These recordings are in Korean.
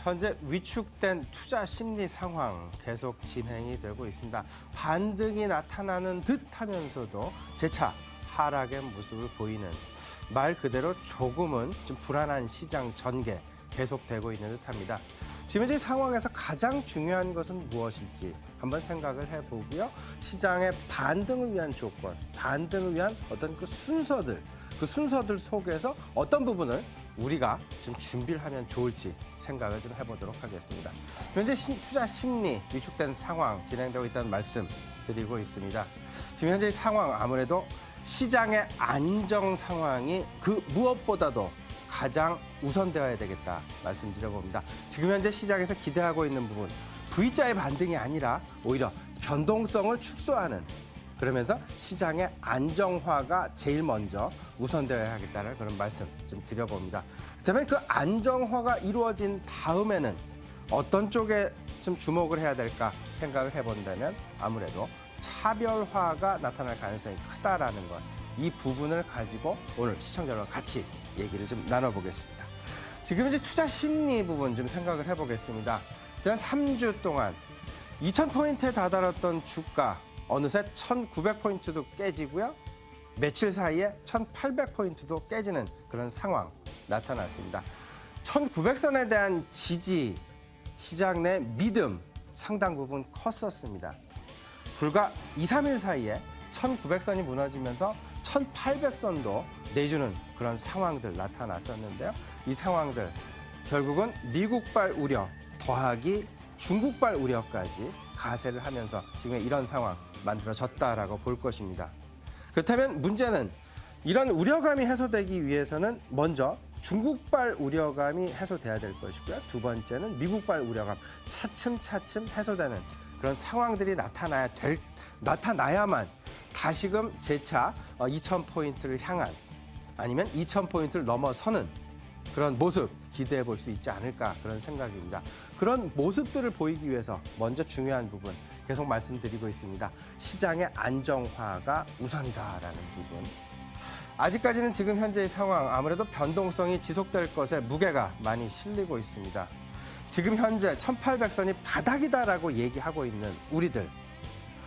현재 위축된 투자 심리 상황 계속 진행이 되고 있습니다. 반등이 나타나는 듯 하면서도 재차 하락의 모습을 보이는 말 그대로 조금은 좀 불안한 시장 전개 계속되고 있는 듯합니다. 지금 현재 상황에서 가장 중요한 것은 무엇일지 한번 생각을 해보고요. 시장의 반등을 위한 조건, 반등을 위한 어떤 그 순서들 속에서 어떤 부분을 우리가 좀 준비를 하면 좋을지 생각을 좀 해보도록 하겠습니다. 현재 투자 심리 위축된 상황 진행되고 있다는 말씀 드리고 있습니다. 지금 현재 상황 아무래도 시장의 안정 상황이 그 무엇보다도 가장 우선되어야 되겠다 말씀드려봅니다. 지금 현재 시장에서 기대하고 있는 부분 V자의 반등이 아니라 오히려 변동성을 축소하는 그러면서 시장의 안정화가 제일 먼저 우선되어야 하겠다는 그런 말씀 좀 드려봅니다. 그렇다면 그 안정화가 이루어진 다음에는 어떤 쪽에 좀 주목을 해야 될까 생각을 해본다면 아무래도 차별화가 나타날 가능성이 크다라는 것. 이 부분을 가지고 오늘 시청자와 같이 얘기를 좀 나눠보겠습니다. 지금 이제 투자 심리 부분 좀 생각을 해보겠습니다. 지난 3주 동안 2,000포인트에 다다랐던 주가 어느새 1,900포인트도 깨지고요. 며칠 사이에 1,800포인트도 깨지는 그런 상황 나타났습니다. 1,900선에 대한 지지, 시장 내 믿음 상당 부분 컸었습니다. 불과 2, 3일 사이에 1,900선이 무너지면서 1,800선도 내주는 그런 상황들 나타났었는데요. 이 상황들 결국은 미국발 우려 더하기 중국발 우려까지 가세를 하면서 지금 이런 상황 만들어졌다라고 볼 것입니다. 그렇다면 문제는 이런 우려감이 해소되기 위해서는 먼저 중국발 우려감이 해소돼야 될 것이고요. 두 번째는 미국발 우려감 차츰차츰 해소되는 그런 상황들이 나타나야만 다시금 재차 2,000포인트를 향한 아니면 2,000포인트를 넘어서는 그런 모습 기대해 볼 수 있지 않을까 그런 생각입니다. 그런 모습들을 보이기 위해서 먼저 중요한 부분 계속 말씀드리고 있습니다. 시장의 안정화가 우선이다라는 부분. 아직까지는 지금 현재의 상황 아무래도 변동성이 지속될 것에 무게가 많이 실리고 있습니다. 지금 현재 1,800선이 바닥이다라고 얘기하고 있는 우리들.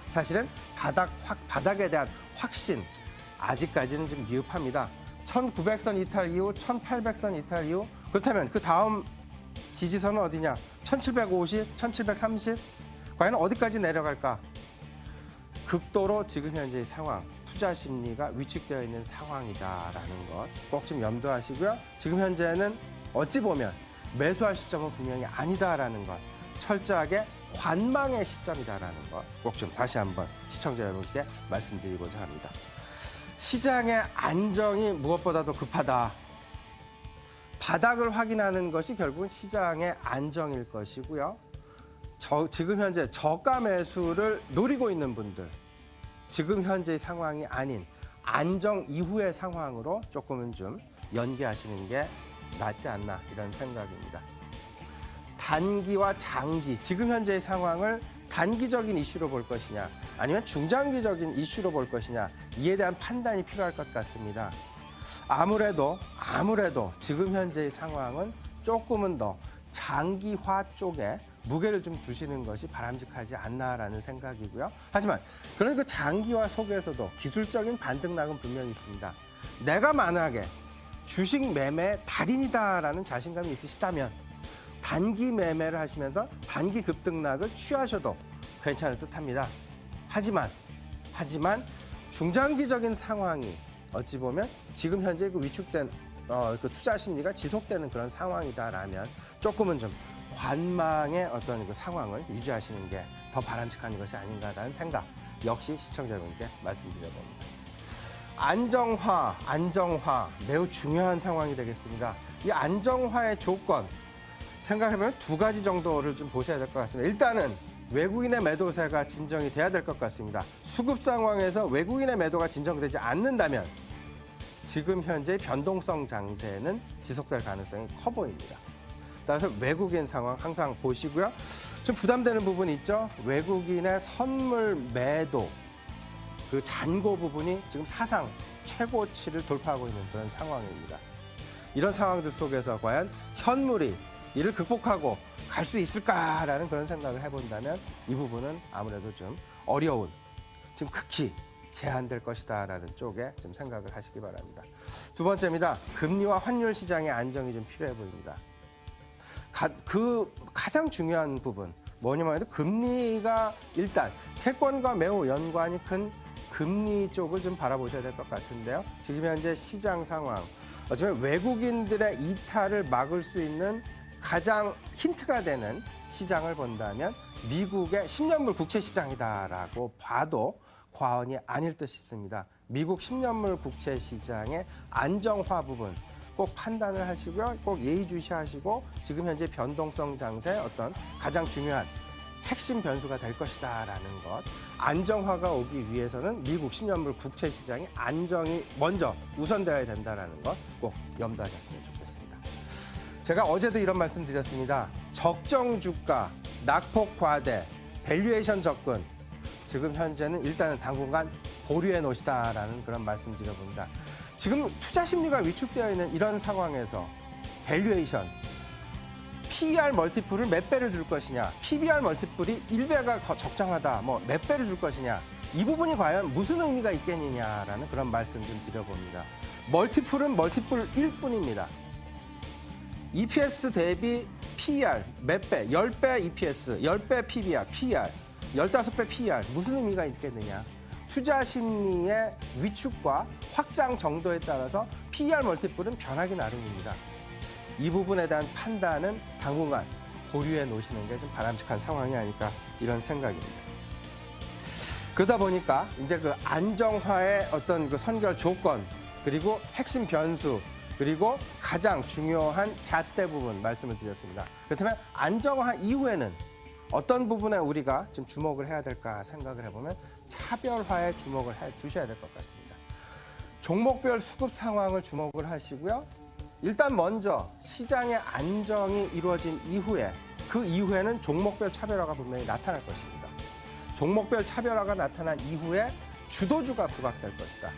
사실은 바닥에 대한 확신 아직까지는 좀 미흡합니다. 1,900선 이탈 이후 1,800선 이탈 이후 그렇다면 그 다음 지지선은 어디냐? 1,750, 1,730 과연 어디까지 내려갈까? 극도로 지금 현재의 상황 투자 심리가 위축되어 있는 상황이다라는 것 꼭 좀 염두하시고요. 지금 현재는 어찌 보면 매수할 시점은 분명히 아니다라는 것 철저하게 관망의 시점이다라는 것 꼭 좀 다시 한번 시청자 여러분께 말씀드리고자 합니다. 시장의 안정이 무엇보다도 급하다. 바닥을 확인하는 것이 결국은 시장의 안정일 것이고요. 지금 현재 저가 매수를 노리고 있는 분들, 지금 현재의 상황이 아닌 안정 이후의 상황으로 조금은 좀 연기하시는 게 낫지 않나 이런 생각입니다. 단기와 장기, 지금 현재의 상황을 단기적인 이슈로 볼 것이냐 아니면 중장기적인 이슈로 볼 것이냐 이에 대한 판단이 필요할 것 같습니다. 아무래도 지금 현재의 상황은 조금은 더 장기화 쪽에 무게를 좀 두시는 것이 바람직하지 않나라는 생각이고요. 하지만 그런 그 장기화 속에서도 기술적인 반등락은 분명히 있습니다. 내가 만약에 주식 매매 달인이다라는 자신감이 있으시다면 단기 매매를 하시면서 단기 급등락을 취하셔도 괜찮을 듯합니다. 하지만 중장기적인 상황이 어찌 보면 지금 현재 그 위축된 그 투자 심리가 지속되는 그런 상황이다라면 조금은 좀 관망의 어떤 그 상황을 유지하시는 게 더 바람직한 것이 아닌가라는 생각 역시 시청자분께 말씀드려봅니다. 안정화 매우 중요한 상황이 되겠습니다. 이 안정화의 조건 생각해보면 두 가지 정도를 좀 보셔야 될 것 같습니다. 일단은 외국인의 매도세가 진정이 돼야 될 것 같습니다. 수급 상황에서 외국인의 매도가 진정되지 않는다면 지금 현재 변동성 장세는 지속될 가능성이 커 보입니다. 따라서 외국인 상황 항상 보시고요. 좀 부담되는 부분이 있죠. 외국인의 선물 매도, 그 잔고 부분이 지금 사상 최고치를 돌파하고 있는 그런 상황입니다. 이런 상황들 속에서 과연 현물이 이를 극복하고 갈 수 있을까라는 그런 생각을 해본다면 이 부분은 아무래도 좀 어려운, 지금 극히 제한될 것이다라는 쪽에 좀 생각을 하시기 바랍니다. 두 번째입니다. 금리와 환율 시장의 안정이 좀 필요해 보입니다. 가장 중요한 부분, 뭐냐면 해도 금리가 일단 채권과 매우 연관이 큰 금리 쪽을 좀 바라보셔야 될 것 같은데요. 지금 현재 시장 상황, 어쩌면 외국인들의 이탈을 막을 수 있는 가장 힌트가 되는 시장을 본다면 미국의 10년물 국채 시장이다라고 봐도 과언이 아닐 듯 싶습니다. 미국 10년물 국채 시장의 안정화 부분 꼭 판단을 하시고요. 꼭 예의주시하시고 지금 현재 변동성 장세의 어떤 가장 중요한 핵심 변수가 될 것이다라는 것. 안정화가 오기 위해서는 미국 10년물 국채 시장의 안정이 먼저 우선되어야 된다는 것 꼭 염두하셨으면 좋겠습니다. 제가 어제도 이런 말씀 드렸습니다. 적정 주가, 낙폭 과대, 밸류에이션 접근. 지금 현재는 일단은 당분간 보류해 놓으시다라는 그런 말씀 드려봅니다. 지금 투자 심리가 위축되어 있는 이런 상황에서 밸류에이션, PER 멀티플을 몇 배를 줄 것이냐, PBR 멀티플이 1배가 적정하다, 뭐 몇 배를 줄 것이냐, 이 부분이 과연 무슨 의미가 있겠느냐라는 그런 말씀 좀 드려봅니다. 멀티플은 멀티플일 뿐입니다. EPS 대비 PER 몇 배, 10배 EPS, 10배 PBR, PER, 15배 PER, 무슨 의미가 있겠느냐. 투자 심리의 위축과 확장 정도에 따라서 PER 멀티플은 변하기 나름입니다. 이 부분에 대한 판단은 당분간 보류해 놓으시는 게 좀 바람직한 상황이 아닐까 이런 생각입니다. 그러다 보니까 이제 그 안정화의 어떤 그 선결 조건 그리고 핵심 변수 그리고 가장 중요한 잣대 부분 말씀을 드렸습니다. 그렇다면 안정화 이후에는 어떤 부분에 우리가 좀 주목을 해야 될까 생각을 해보면 차별화에 주목을 해 두셔야 될 것 같습니다. 종목별 수급 상황을 주목을 하시고요. 일단 먼저 시장의 안정이 이루어진 이후에 그 이후에는 종목별 차별화가 분명히 나타날 것입니다. 종목별 차별화가 나타난 이후에 주도주가 부각될 것이다.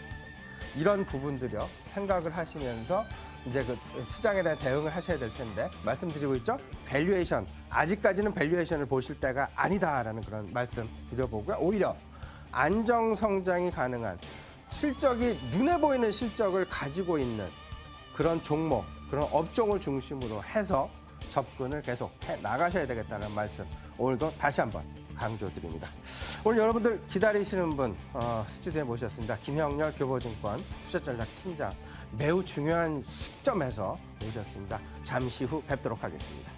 이런 부분들요 생각을 하시면서 이제 그 시장에 대한 대응을 하셔야 될 텐데 말씀드리고 있죠. 밸류에이션 아직까지는 밸류에이션을 보실 때가 아니다라는 그런 말씀 드려보고요. 오히려 안정 성장이 가능한 실적이 눈에 보이는 실적을 가지고 있는 그런 종목, 그런 업종을 중심으로 해서 접근을 계속 해 나가셔야 되겠다는 말씀 오늘도 다시 한번 강조드립니다. 오늘 여러분들 기다리시는 분 스튜디오에 모셨습니다. 김형렬 교보증권 투자전략 팀장 매우 중요한 시점에서 모셨습니다. 잠시 후 뵙도록 하겠습니다.